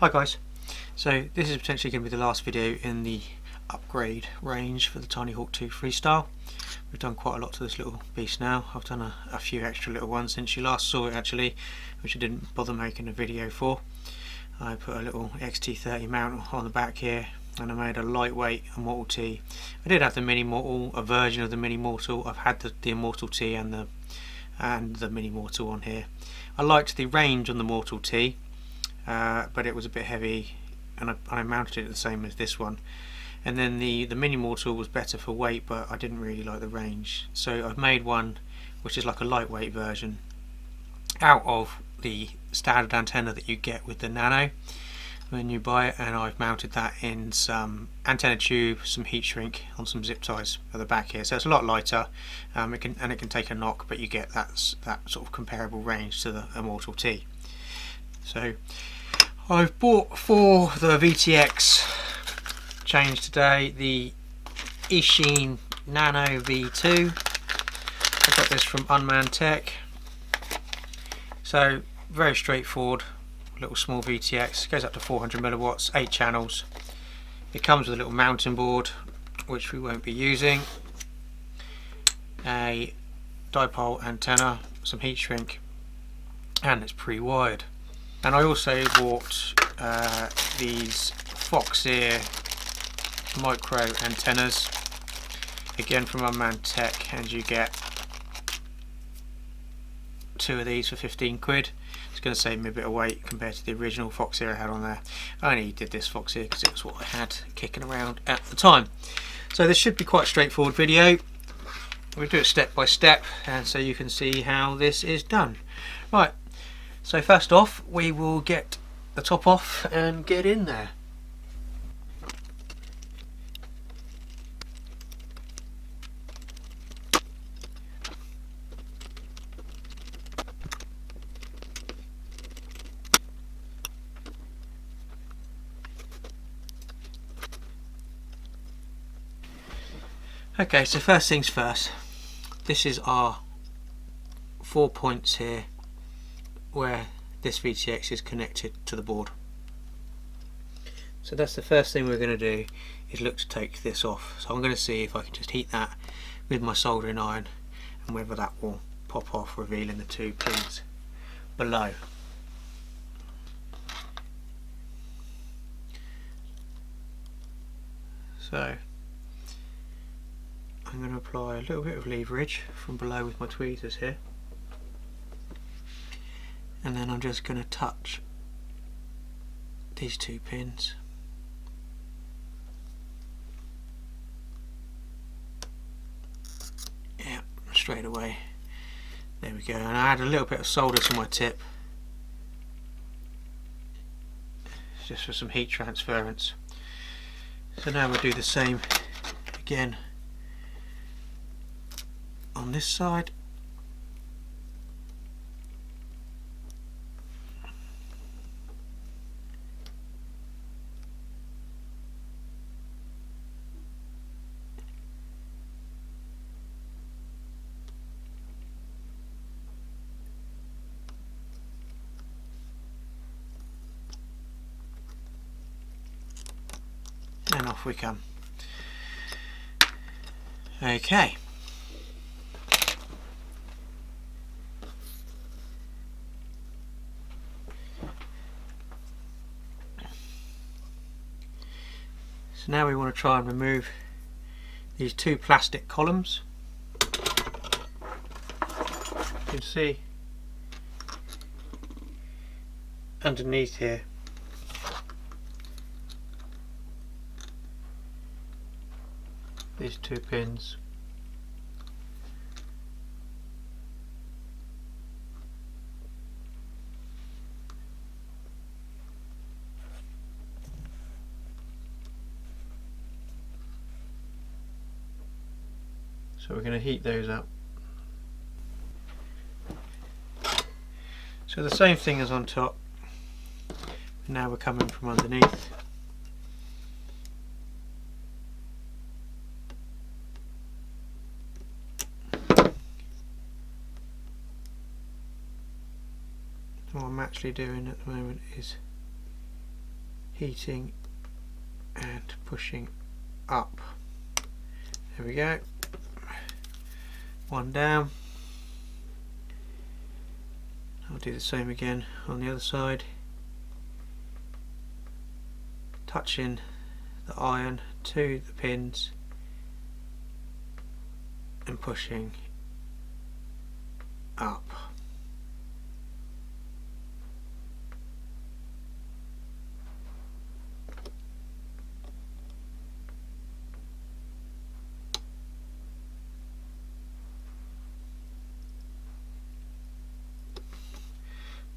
Hi guys, so this is potentially going to be the last video in the upgrade range for the Tinyhawk 2 Freestyle. We've done quite a lot to this little beast now. I've done a few extra little ones since you last saw it actually, which I didn't bother making a video for. I put a little XT30 mount on the back here, and I made a lightweight Immortal T. I did have the Mini Mortal, a version of the Mini Mortal. I've had the Immortal T and the Mini Mortal on here. I liked the range on the Mortal T. But it was a bit heavy, and I mounted it the same as this one. And then the Mini Mortal was better for weight, but I didn't really like the range. So I've made one which is like a lightweight version out of the standard antenna that you get with the Nano when you buy it, and I've mounted that in some antenna tube, some heat shrink on some zip ties at the back here. So it's a lot lighter, it can take a knock, but you get that sort of comparable range to the Immortal T. So I've bought for the VTX change today the eachine Nano V2. I got this from Unmanned Tech. So very straightforward, little small VTX, goes up to 400 milliwatts, 8 channels. It comes with a little mounting board, which we won't be using, a dipole antenna, some heat shrink, and it's pre-wired. And I also bought these foxeer micro antennas, again from Unmanned Tech, and you get 2 of these for 15 quid. It's going to save me a bit of weight compared to the original foxeer I had on there. I only did this foxeer because it was what I had kicking around at the time. So this should be quite a straightforward video. We'll do it step by step, and so you can see how this is done. Right. So first off, we will get the top off and get in there. Okay, so first things first, this is our 4 points here where this VTX is connected to the board. So that's the first thing we're going to do, is look to take this off. So I'm going to see if I can just heat that with my soldering iron and whether that will pop off, revealing the 2 pins below. So I'm going to apply a little bit of leverage from below with my tweezers here, and then I'm just going to touch these 2 pins. Yeah, straight away. There we go. And I add a little bit of solder to my tip, just for some heat transference. So now we'll do the same again on this side. And off we come. Okay. So now we want to try and remove these 2 plastic columns. You can see underneath here these 2 pins. So we're going to heat those up. So the same thing as on top. Now we're coming from underneath. What I'm actually doing at the moment is heating and pushing up. There we go. One down. I'll do the same again on the other side. Touching the iron to the pins and pushing up.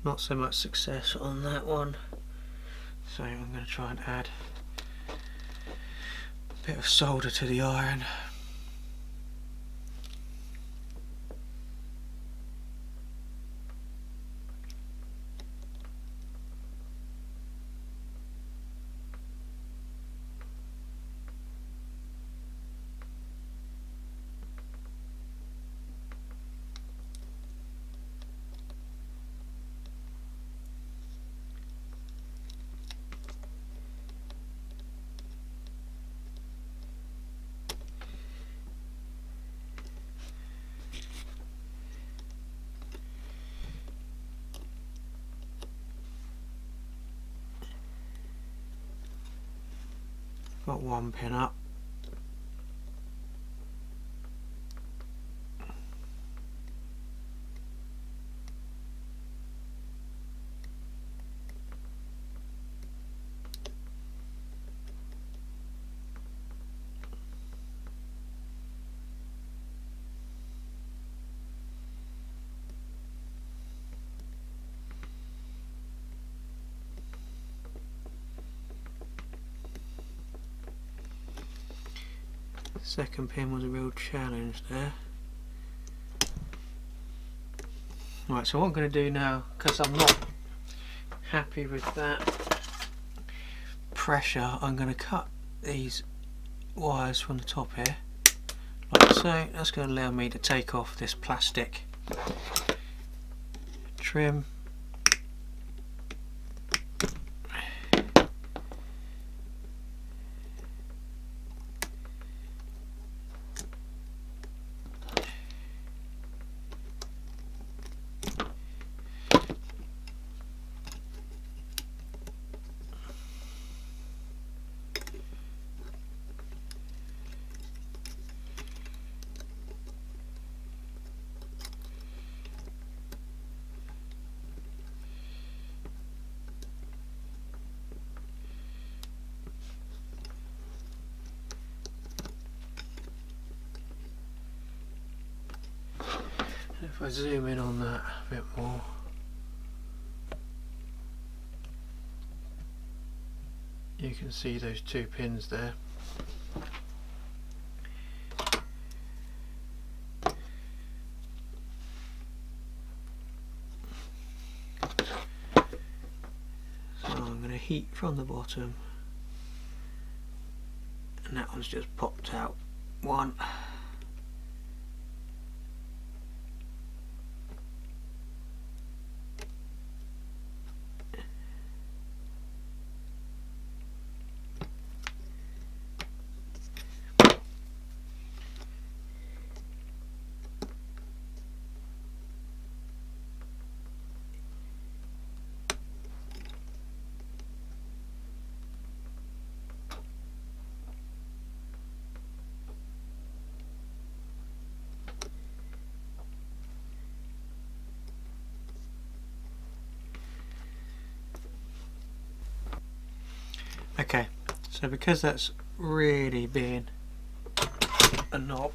Not so much success on that one, so I'm going to try and add a bit of solder to the iron. Got one pin up. Second pin was a real challenge there. Right, so what I'm going to do now, because I'm not happy with that pressure, I'm going to cut these wires from the top here, like so. That's going to allow me to take off this plastic trim. If I zoom in on that a bit more, you can see those two pins there. So I'm going to heat from the bottom, and that one's just popped out one. Okay, so because that's really being a knob,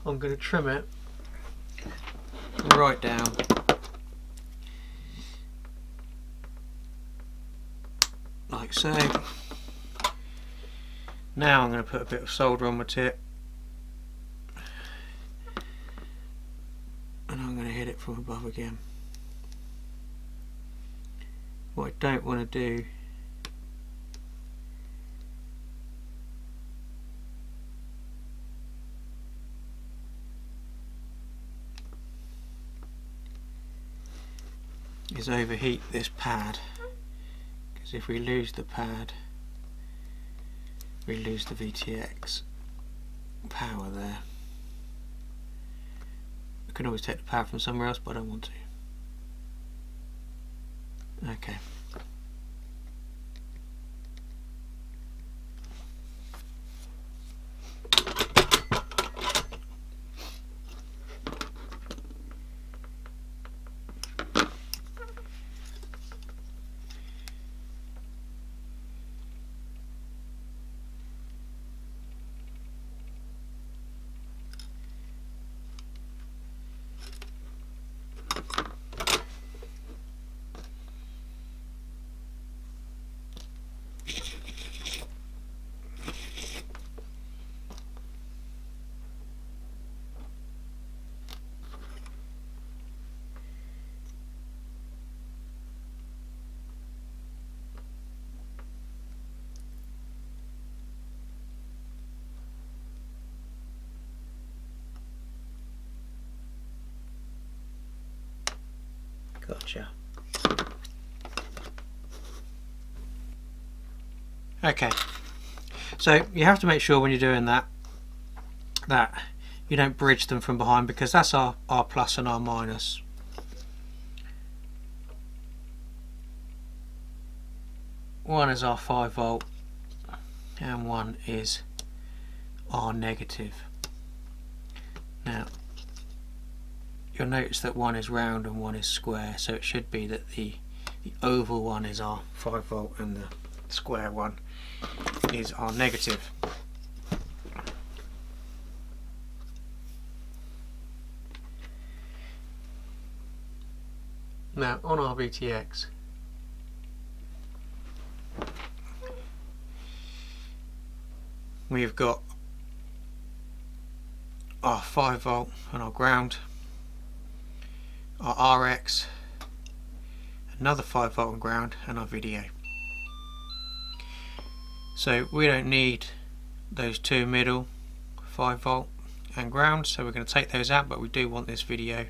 I'm going to trim it right down. Like so. Now I'm going to put a bit of solder on my tip, and I'm going to hit it from above again. What I don't want to do is overheat this pad, because if we lose the pad we lose the VTX power there. I can always take the power from somewhere else, but I don't want to. Okay. Gotcha. Okay, so you have to make sure when you're doing that you don't bridge them from behind, because that's our plus and our minus. One is our 5 volt and one is our negative. Now you'll notice that one is round and one is square, so it should be that the oval one is our 5 volt and the square one is our negative. Now on our VTX we've got our 5 volt and our ground, our RX, another 5 volt and ground, and our VDA. So we don't need those two middle 5 volt and ground, so we're going to take those out, but we do want this video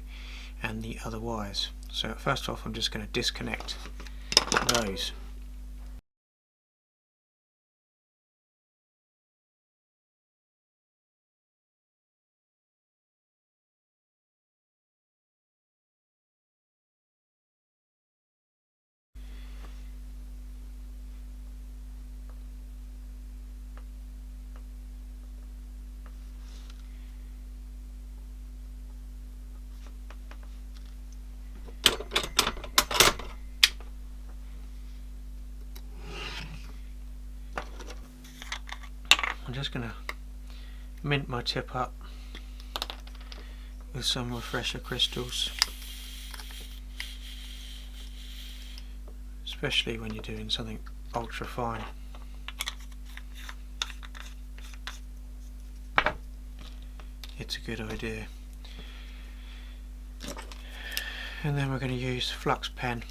and the other wires. So first off I'm just going to disconnect those. I'm just going to mint my tip up with some refresher crystals, especially when you're doing something ultra fine. It's a good idea. And then we're going to use flux pen.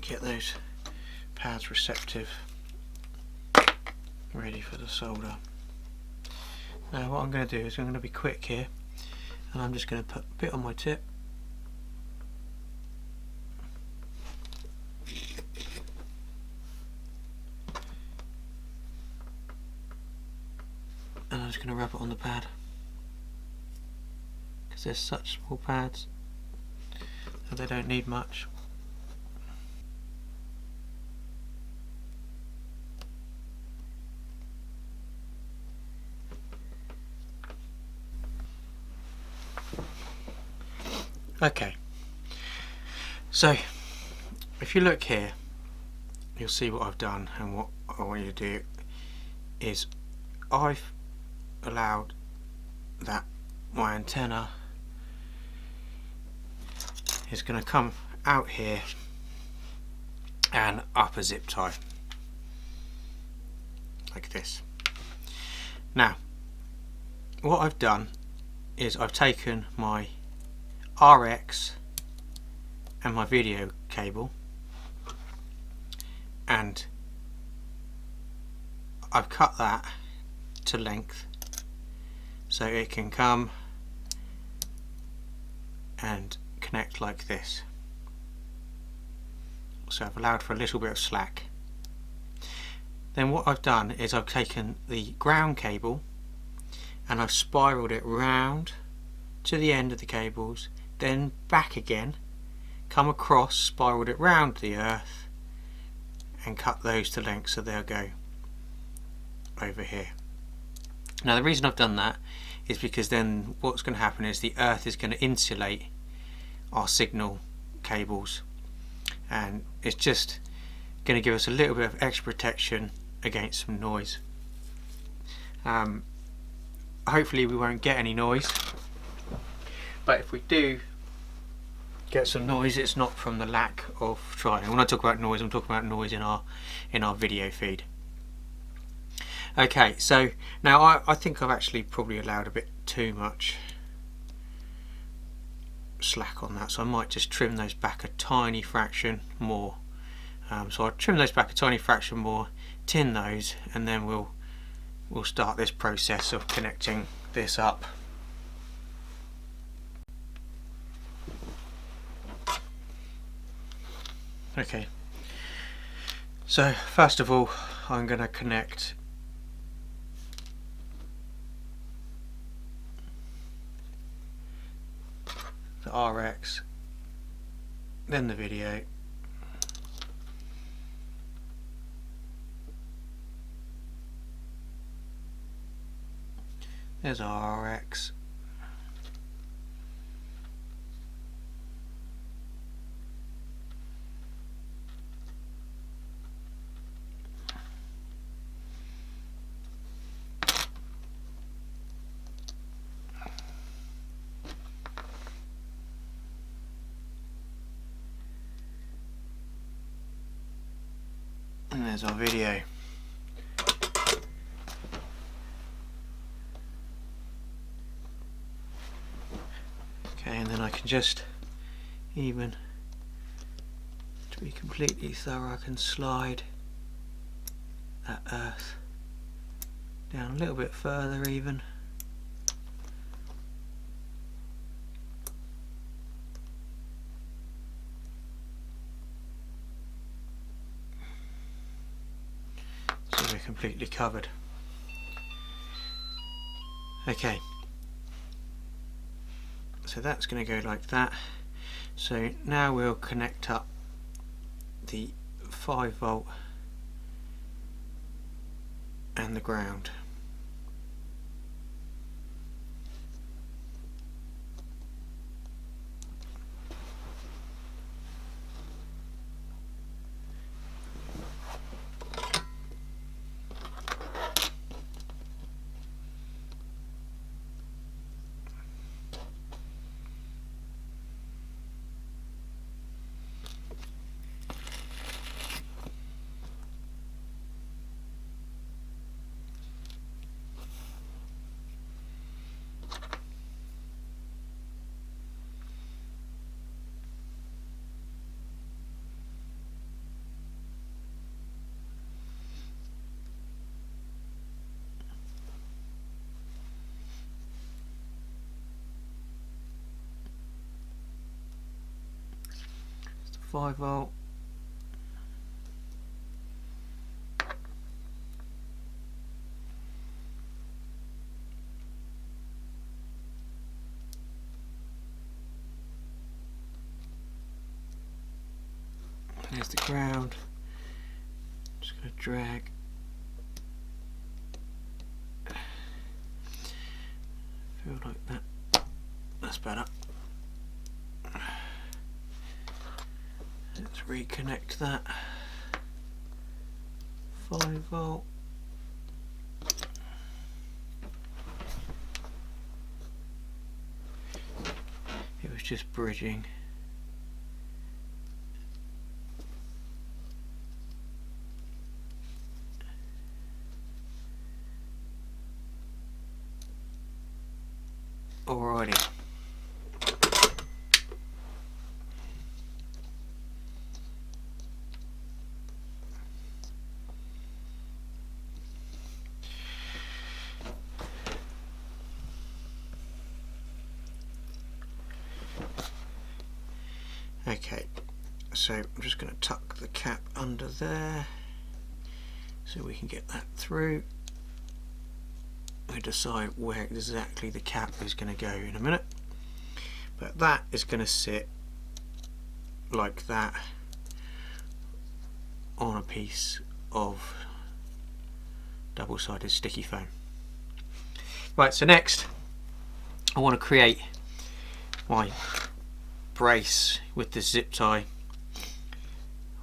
Get those pads receptive, ready for the solder. Now what I'm going to do is I'm going to be quick here, and I'm just going to put a bit on my tip, and I'm just going to rub it on the pad, because they're such small pads that they don't need much. Okay, so if you look here you'll see what I've done, and what I want you to do is I've allowed that my antenna is going to come out here and up a zip tie like this. Now what I've done is I've taken my RX and my video cable and I've cut that to length, so it can come and connect like this. So I've allowed for a little bit of slack. Then what I've done is I've taken the ground cable and I've spiraled it round to the end of the cables, then back again, come across, spiraled it round the earth and cut those to length so they'll go over here. Now the reason I've done that is because then what's going to happen is the earth is going to insulate our signal cables, and it's just going to give us a little bit of extra protection against some noise. Hopefully we won't get any noise, but if we do get some noise, it's not from the lack of trying. When I talk about noise, I'm talking about noise in our video feed. Okay, so now I think I've actually probably allowed a bit too much slack on that, so I might just trim those back a tiny fraction more. So I'll trim those back a tiny fraction more, tin those, and then we'll start this process of connecting this up. Okay, so first of all I'm going to connect the RX, then the video, there's our RX, and there's our video. Okay, and then I can just, even to be completely thorough, I can slide that earth down a little bit further even. So we're completely covered. Okay, so that's going to go like that. So now we'll connect up the 5V and the ground. It's the 5V. There's the ground. Just going to drag. Feel like that. That's better. Let's reconnect that. 5V. It was just bridging. Alrighty. Okay, so I'm just going to tuck the cap under there so we can get that through. We'll decide where exactly the cap is going to go in a minute, but that is going to sit like that on a piece of double-sided sticky foam. Right, so next I want to create my brace with the zip tie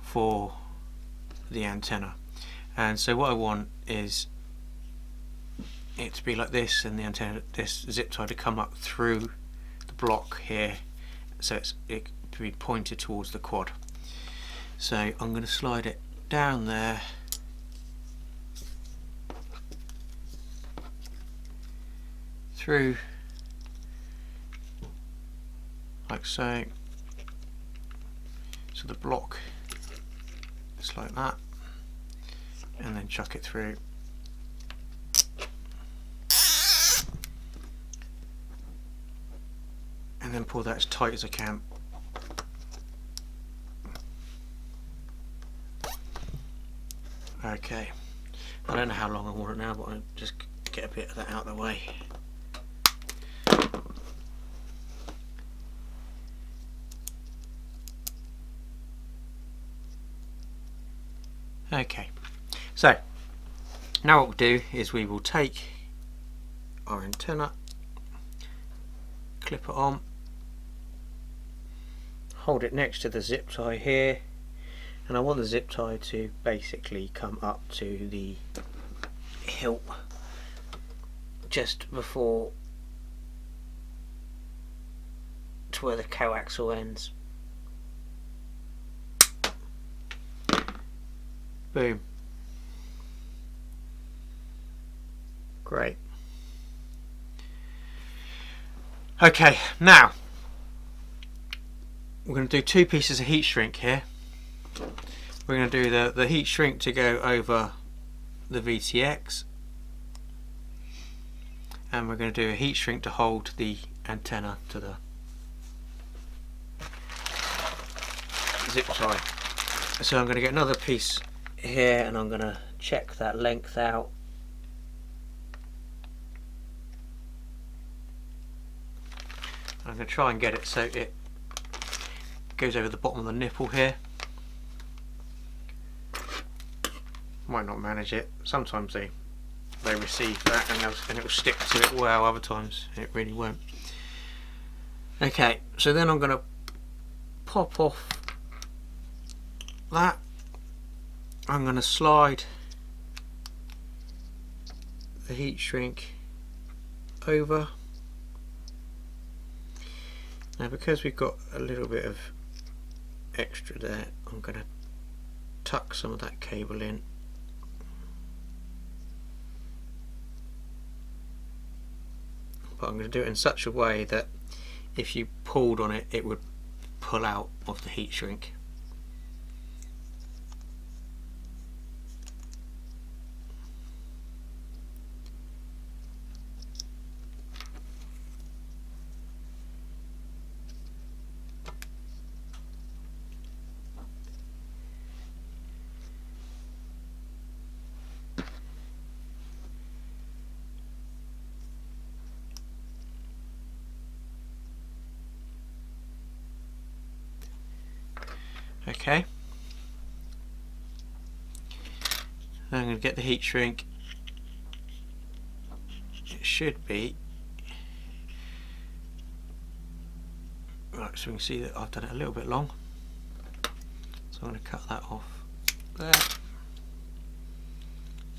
for the antenna, and so what I want is it to be like this, and the antenna, this zip tie, to come up through the block here, so it to be pointed towards the quad. So I'm going to slide it down there, through like so, so the block is like that, and then chuck it through. And then pull that as tight as I can. Okay, I don't know how long I want it now, but I'll just get a bit of that out of the way. Okay, so now what we'll do is we will take our antenna, clip it on, hold it next to the zip tie here, and I want the zip tie to basically come up to the hilt just before to where the coaxial ends. Boom. Great. Okay, now we're going to do two pieces of heat shrink here. We're going to do the heat shrink to go over the VTX, and we're going to do a heat shrink to hold the antenna to the zip tie. So I'm going to get another piece here, and I'm going to check that length out. I'm going to try and get it so it goes over the bottom of the nipple here. Might not manage it. Sometimes they receive that and it will stick to it well, other times it really won't. Okay, so then I'm going to pop off that. I'm going to slide the heat shrink over. Now, because we've got a little bit of extra there, I'm going to tuck some of that cable in. But I'm going to do it in such a way that if you pulled on it, it would pull out of the heat shrink. Okay, I'm going to get the heat shrink. It should be right, so we can see that I've done it a little bit long, so I'm going to cut that off there,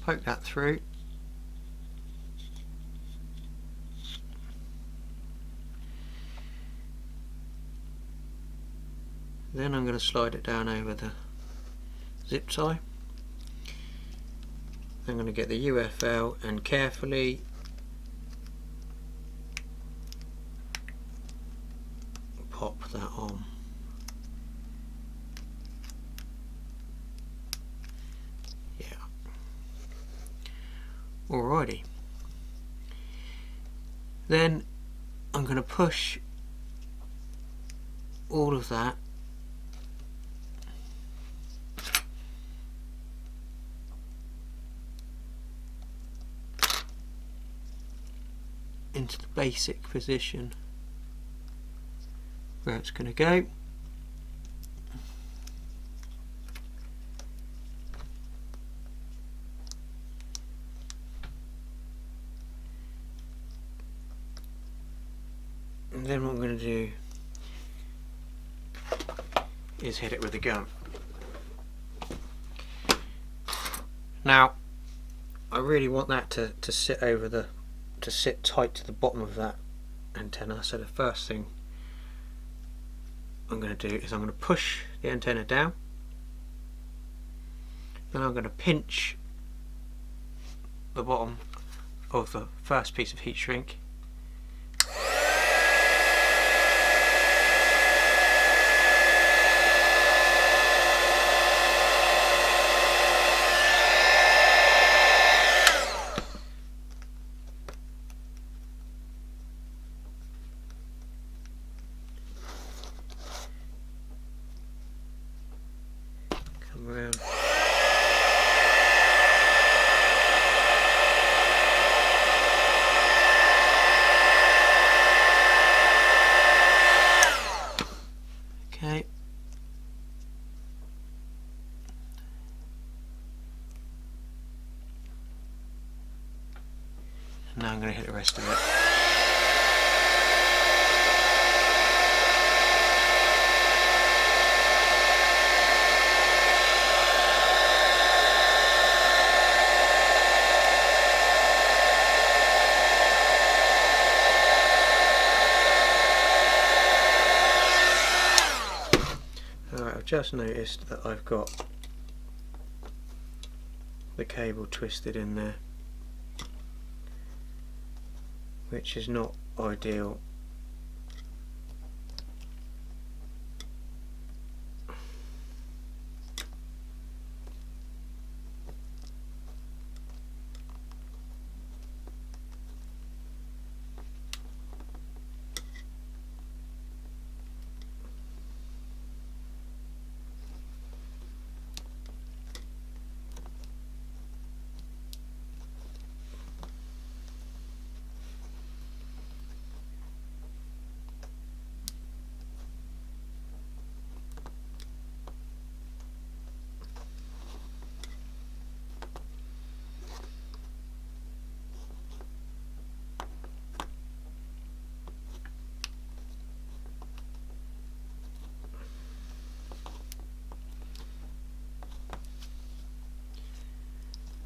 poke that through, then I'm going to slide it down over the zip tie. I'm going to get the UFL and carefully pop that on. Yeah. Alrighty. Then I'm going to push all of that into the basic position where it's going to go. And then what I'm going to do is hit it with a gun. Now I really want that to sit over to sit tight to the bottom of that antenna, so the first thing I'm going to do is I'm going to push the antenna down, then I'm going to pinch the bottom of the first piece of heat shrink, come around, okay, and now I'm going to hit the rest of it. Alright, I've just noticed that I've got the cable twisted in there, which is not ideal.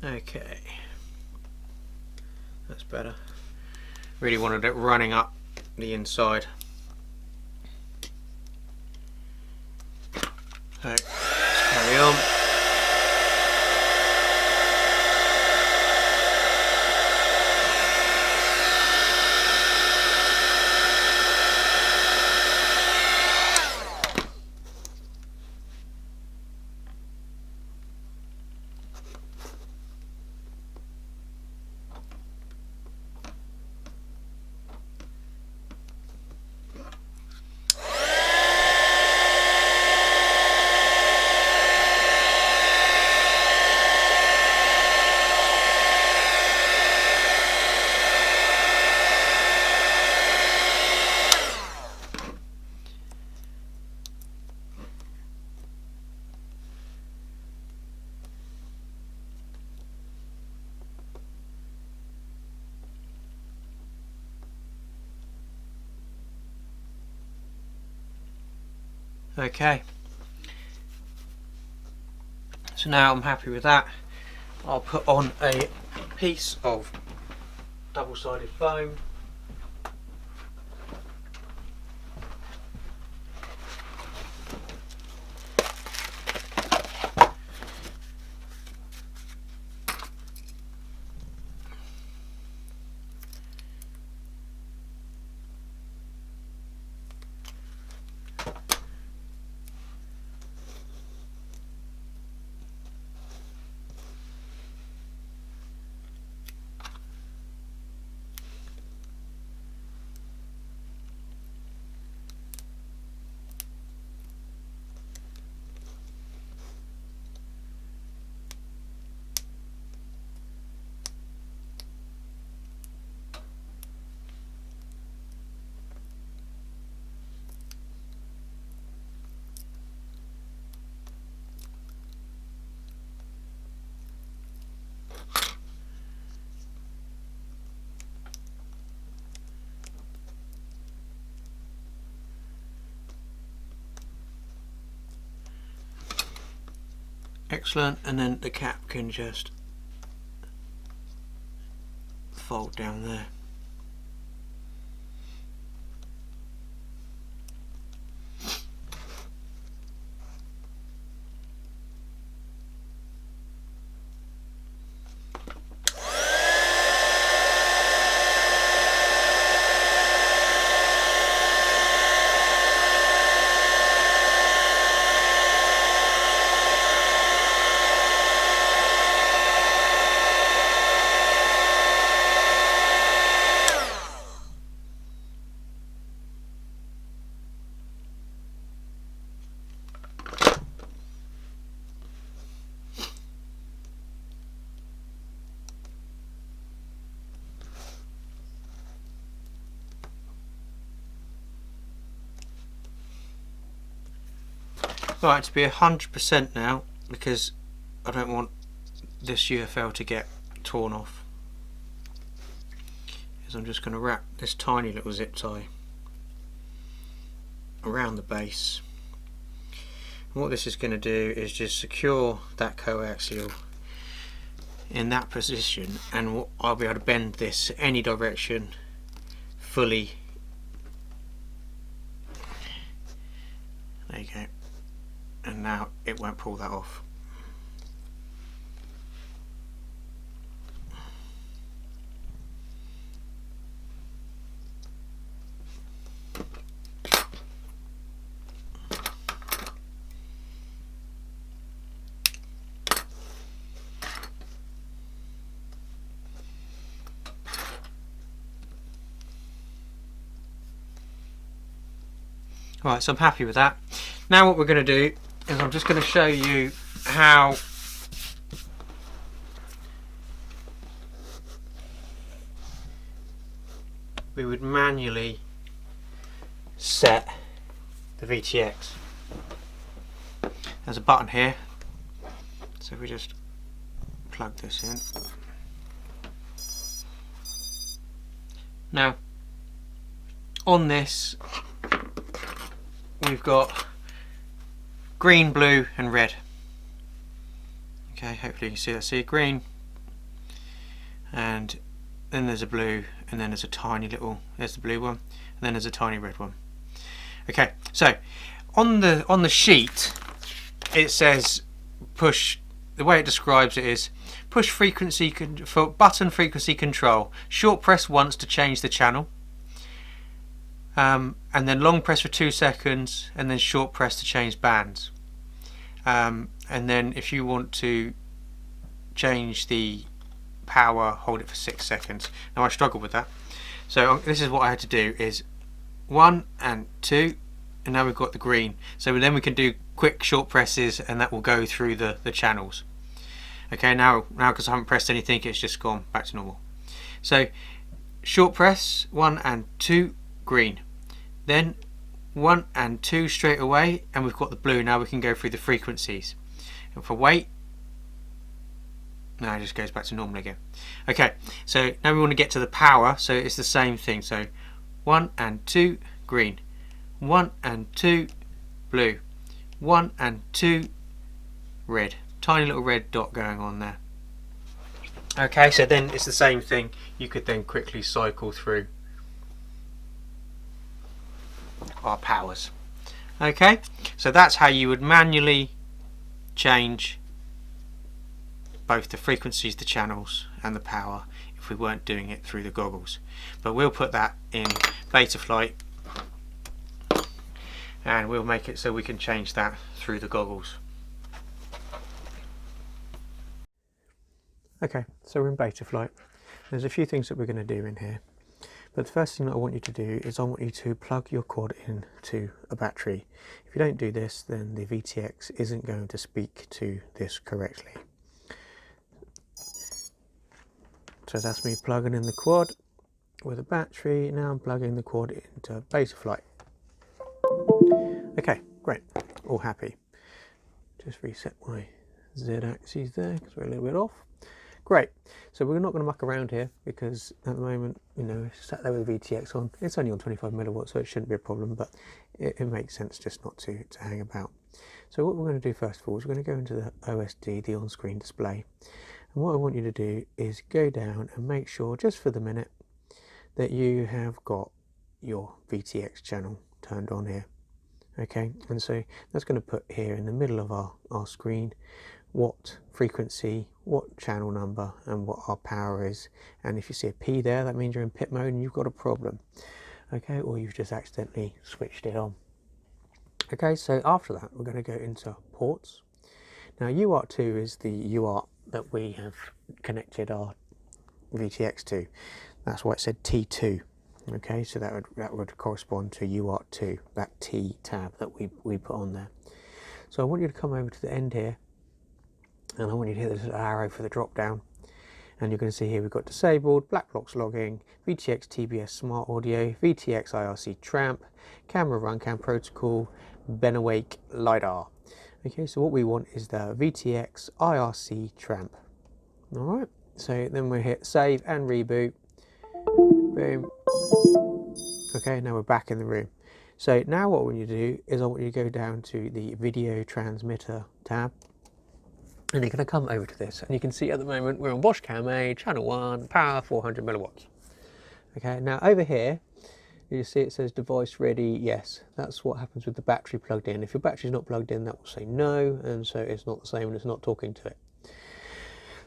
Okay, that's better. Really wanted it running up the inside. So let's carry on. Okay, so now I'm happy with that. I'll put on a piece of double-sided foam. Excellent, and then the cap can just fold down there. Right, to be 100% now, because I don't want this UFL to get torn off, is I'm just going to wrap this tiny little zip tie around the base. And what this is going to do is just secure that coaxial in that position, and I'll be able to bend this any direction fully. There you go. And now it won't pull that off. Right, so I'm happy with that. Now what we're going to do is I'm just going to show you how we would manually set the VTX. There's a button here, so if we just plug this in. Now on this we've got green, blue and red. Okay, hopefully you can see that. See, green, and then there's a blue, and then there's a tiny little, there's the blue one, and then there's a tiny red one. Okay, so on the sheet it says push, the way it describes it is push frequency for button frequency control, short press once to change the channel, and then long press for 2 seconds, and then short press to change bands. And then if you want to change the power, hold it for 6 seconds. Now I struggled with that, so this is what I had to do, is 1 and 2, and now we've got the green, so then we can do quick short presses and that will go through the channels. Okay, now because I haven't pressed anything, it's just gone back to normal. So short press 1 and 2, green, then 1 and 2 straight away, and we've got the blue. Now we can go through the frequencies, and for wait, now it just goes back to normal again. Okay, so now we want to get to the power, so it's the same thing. So 1 and 2, green, 1 and 2, blue, 1 and 2, red. Tiny little red dot going on there. Okay, so then it's the same thing. You could then quickly cycle through our powers. Okay, so that's how you would manually change both the frequencies, the channels and the power if we weren't doing it through the goggles. But we'll put that in Betaflight and we'll make it so we can change that through the goggles. Okay, so we're in Betaflight. There's a few things that we're going to do in here. But the first thing that I want you to do is I want you to plug your quad into a battery. If you don't do this, then the VTX isn't going to speak to this correctly. So that's me plugging in the quad with a battery. Now I'm plugging the quad into Betaflight. Okay, great, all happy. Just reset my Z axis there because we're a little bit off. Great, so we're not going to muck around here because at the moment, you know, it's sat there with the VTX on. It's only on 25 milliwatts, so it shouldn't be a problem, but it makes sense just not to hang about. So what we're going to do first of all is we're going to go into the OSD, the on-screen display, and what I want you to do is go down and make sure, just for the minute, that you have got your VTX channel turned on here. Okay, and so that's going to put here in the middle of our screen what frequency, what channel number, and what our power is. And if you see a P there, that means you're in pit mode and you've got a problem. Okay, or you've just accidentally switched it on. Okay, so after that we're going to go into ports. Now UART2 is the UART that we have connected our VTX to. That's why it said T2. Okay, so that would correspond to UART2, that T tab that we put on there. So I want you to come over to the end here, and I want you to hit this little arrow for the drop down, and you're going to see here we've got disabled, black box logging, VTX TBS smart audio, VTX IRC tramp, camera runcam protocol, Benawake LiDAR. Okay, so what we want is the VTX IRC tramp. Alright, so then we hit save and reboot. Boom. Okay, now we're back in the room. So now what I want you to do is I want you to go down to the video transmitter tab, and you're going to come over to this, and you can see at the moment we're on Bosch Cam A, channel 1, power 400 milliwatts. Okay, now over here you see it says device ready. Yes, that's what happens with the battery plugged in. If your battery's not plugged in, that will say no, and so it's not the same and it's not talking to it.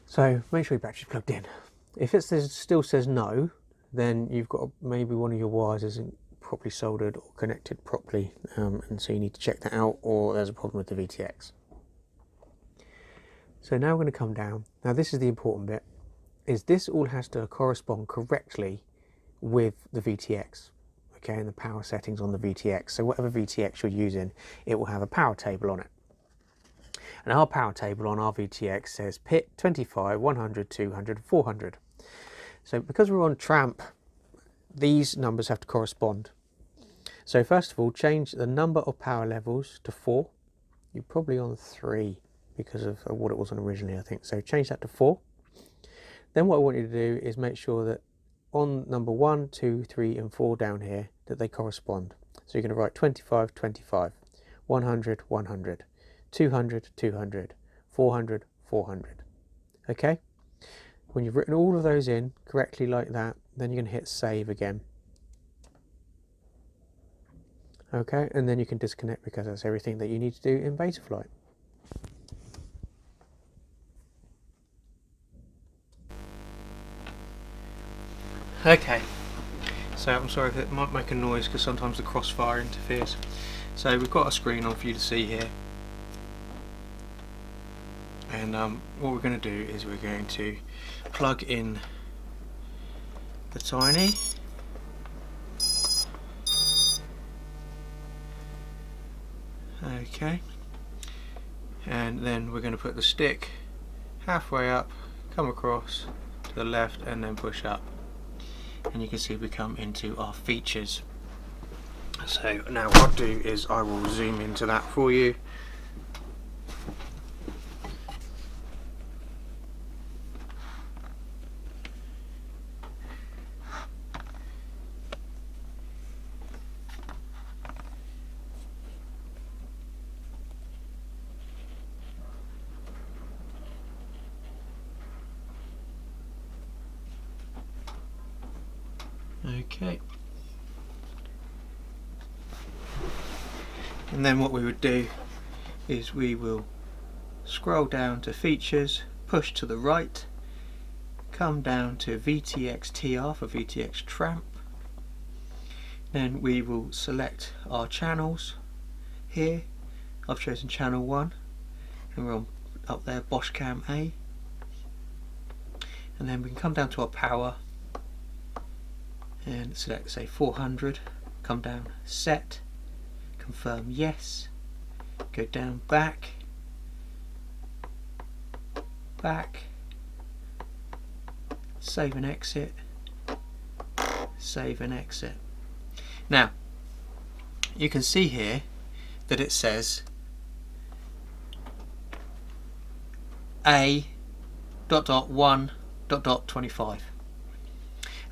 So make sure your battery's plugged in. If it still says no, then you've got maybe one of your wires isn't properly soldered or connected properly, and so you need to check that out, or there's a problem with the VTX. So now we're going to come down. Now this is the important bit, is this all has to correspond correctly with the VTX, okay, and the power settings on the VTX. So whatever VTX you're using, it will have a power table on it. And our power table on our VTX says pit 25, 100, 200, 400. So because we're on tramp, these numbers have to correspond. So first of all, change the number of power levels to 4. You're probably on 3 because of what it was on originally, I think. So change that to 4. Then what I want you to do is make sure that on number 1, 2, 3 and 4 down here, that they correspond. So you're going to write 25, 25, 100, 100, 200, 200, 400, 400. Okay? When you've written all of those in correctly like that, then you're going to hit save again. Okay, and then you can disconnect, because that's everything that you need to do in Betaflight. Okay, so I'm sorry if it might make a noise because sometimes the crossfire interferes. So we've got a screen on for you to see here, and what we're going to do is we're going to plug in the Tiny, okay, and then we're going to put the stick halfway up, come across to the left and then push up, and you can see we come into our features. So now what I'll do is I will zoom into that for you. Okay, and then what we would do is we will scroll down to features, push to the right, come down to VTX TR for VTX Tramp, then we will select our channels. Here I've chosen channel 1 and we're on up there Bosch Cam A, and then we can come down to our power and select say 400, come down set, confirm yes, go down back, save and exit, save and exit. Now you can see here that it says A.1.25,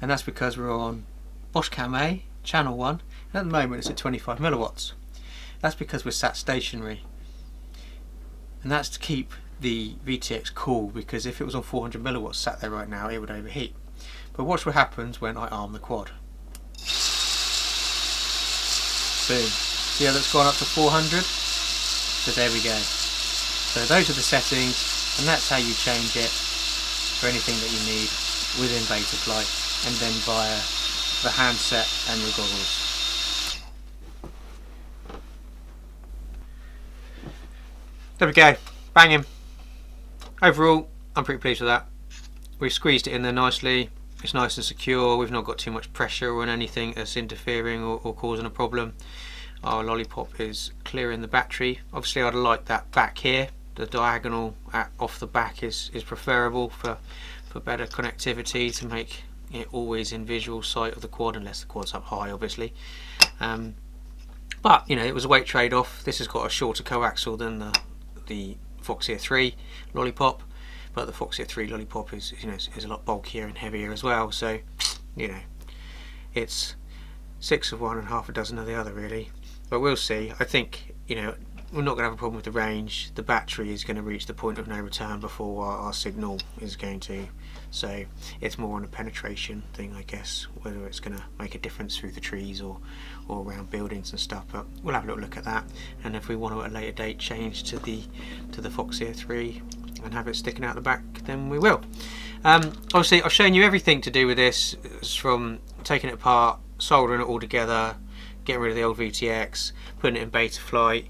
and that's because we're on Bosch Cam A, channel 1, and at the moment it's at 25 milliwatts. That's because we're sat stationary. and that's to keep the VTX cool, because if it was on 400 milliwatts sat there right now, it would overheat. But watch what happens when I arm the quad. Boom. See how that's gone up to 400? So there we go. So those are the settings, and that's how you change it for anything that you need within Betaflight, and then via the handset and your goggles. There we go. Banging. Overall, I'm pretty pleased with that. We've squeezed it in there nicely. It's nice and secure. We've not got too much pressure on anything that's interfering or causing a problem. Our lollipop is clearing the battery. Obviously I'd like that back here. The diagonal off the back is preferable for better connectivity, to make it always in visual sight of the quad, unless the quad's up high obviously. But you know, it was a weight trade-off. This has got a shorter coaxial than the foxeer 3 lollipop, but the foxeer 3 lollipop is, you know, is a lot bulkier and heavier as well, so you know, it's 6 of one and half a dozen of the other really. But we'll see. I think, you know, we're not going to have a problem with the range. The battery is going to reach the point of no return before our signal is going to, so it's more on a penetration thing, I guess, whether it's going to make a difference through the trees or around buildings and stuff. But we'll have a little look at that, and if we want to at a later date change to the foxeer 3 and have it sticking out the back, then we will. Obviously I've shown you everything to do with this, from taking it apart, soldering it all together, getting rid of the old VTX, putting it in Betaflight,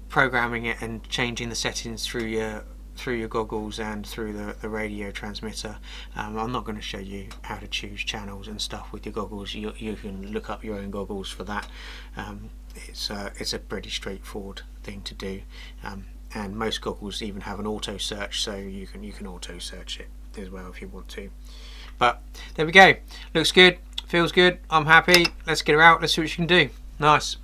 programming it and changing the settings through your goggles and through the radio transmitter. I'm not going to show you how to choose channels and stuff with your goggles. You can look up your own goggles for that. It's a pretty straightforward thing to do, and most goggles even have an auto search, so you can auto search it as well if you want to. But there we go. Looks good, feels good, I'm happy. Let's get her out, let's see what she can do. Nice.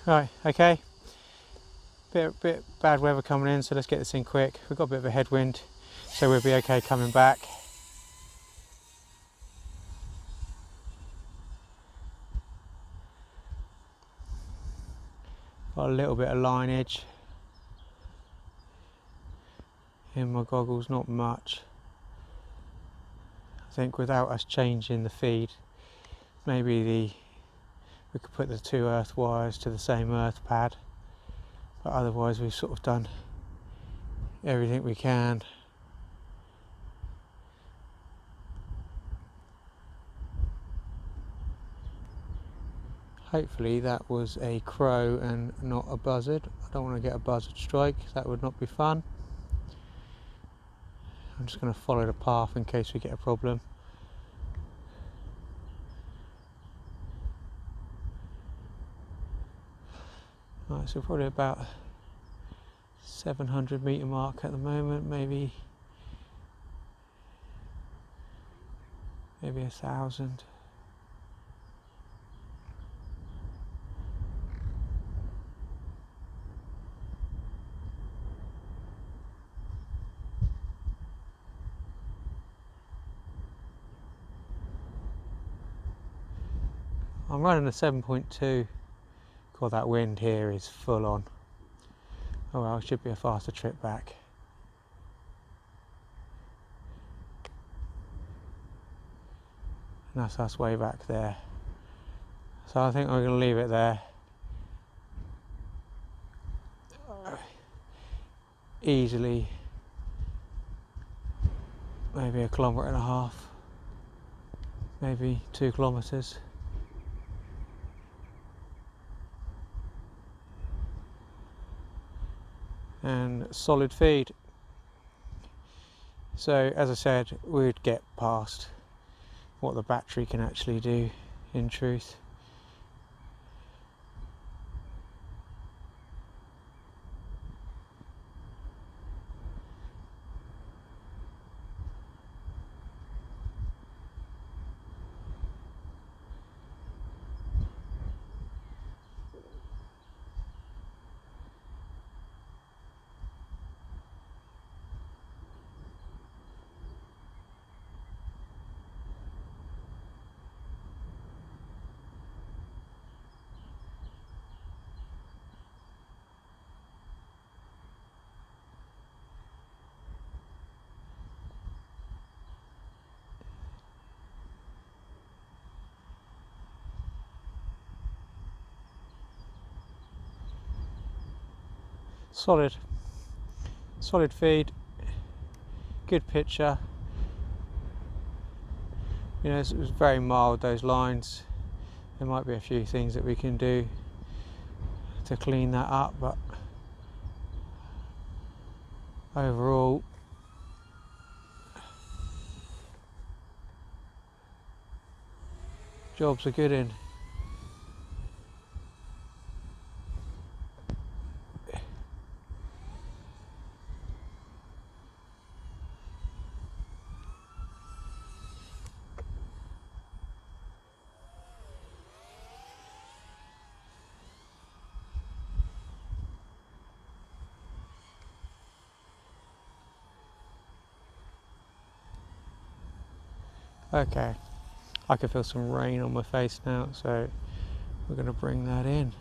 Right, okay. Bit bad weather coming in, so let's get this in quick. We've got a bit of a headwind, so we'll be okay coming back. Got a little bit of lineage in my goggles, not much. I think without us changing the feed, maybe we could put the 2 earth wires to the same earth pad, but otherwise we've sort of done everything we can. Hopefully that was a crow and not a buzzard. I don't want to get a buzzard strike, that would not be fun. I'm just going to follow the path in case we get a problem. Right, so probably about 700 metre mark at the moment, maybe 1,000. I'm running a 7.2. God, that wind here is full on. Oh well, it should be a faster trip back. And that's us way back there. So I think I'm going to leave it there. Easily maybe 1.5 kilometres, maybe 2 kilometres. And solid feed. So as I said, we'd get past what the battery can actually do in truth. solid feed, good picture. You know, it was very mild, those lines. There might be a few things that we can do to clean that up, but overall jobs are good in. Okay, I can feel some rain on my face now, so we're going to bring that in.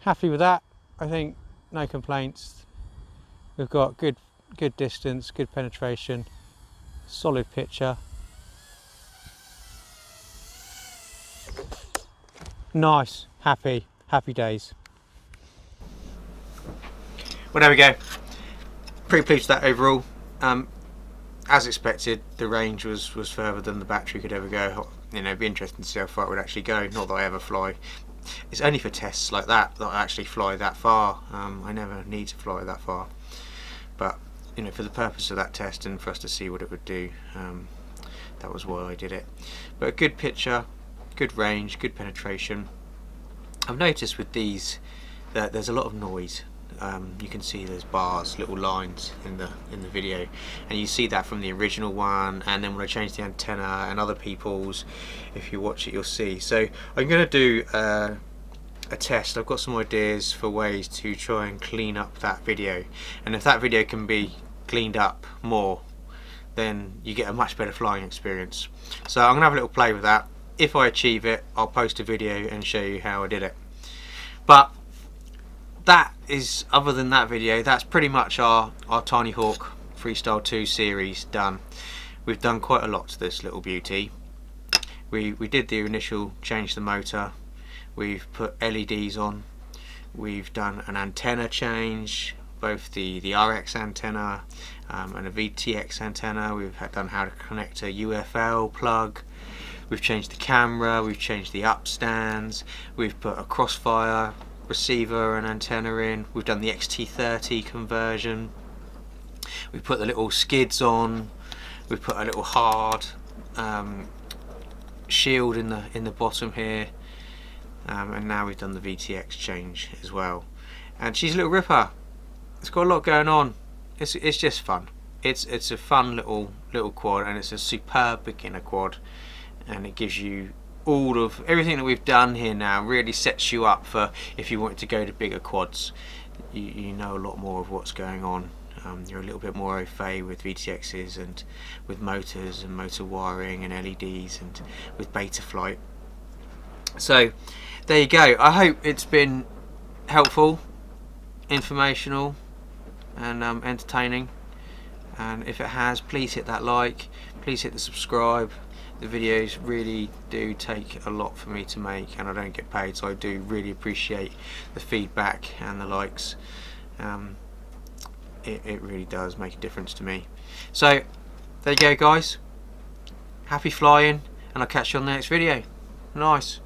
Happy with that, I think. No complaints. We've got good distance, good penetration, solid picture. Nice, happy days. Well, there we go. Pretty pleased with that overall. As expected, the range was further than the battery could ever go. You know, it'd be interesting to see how far it would actually go. Not that I ever fly. It's only for tests like that I actually fly that far. I never need to fly that far. But you know, for the purpose of that test and for us to see what it would do, that was why I did it. But a good picture, good range, good penetration. I've noticed with these that there's a lot of noise. You can see there's bars, little lines in the video, and you see that from the original one, and then when I change the antenna and other people's, if you watch it you'll see. So I'm going to do a test. I've got some ideas for ways to try and clean up that video, and if that video can be cleaned up more, then you get a much better flying experience. So I'm going to have a little play with that. If I achieve it, I'll post a video and show you how I did it. But that is, other than that video, that's pretty much our Tinyhawk Freestyle 2 series done. We've done quite a lot to this little beauty. We did the initial change the motor, we've put LEDs on, we've done an antenna change, both the RX antenna and a VTX antenna. We've done how to connect a UFL plug, we've changed the camera, we've changed the upstands, we've put a crossfire receiver and antenna in, we've done the XT30 conversion, we've put the little skids on, we've put a little hard shield in the bottom here, and now we've done the VTX change as well. And she's a little ripper. It's got a lot going on. It's just fun. It's a fun little quad, and it's a superb beginner quad, and it gives you all of everything that we've done here now. Really sets you up for if you want to go to bigger quads. You know a lot more of what's going on. You're a little bit more au fait with VTXs and with motors and motor wiring and LEDs and with Betaflight. So there you go. I hope it's been helpful, informational and entertaining, and if it has, please hit that like, please hit the subscribe. The videos really do take a lot for me to make, and I don't get paid, so I do really appreciate the feedback and the likes. It really does make a difference to me. So there you go guys, happy flying, and I'll catch you on the next video. Nice.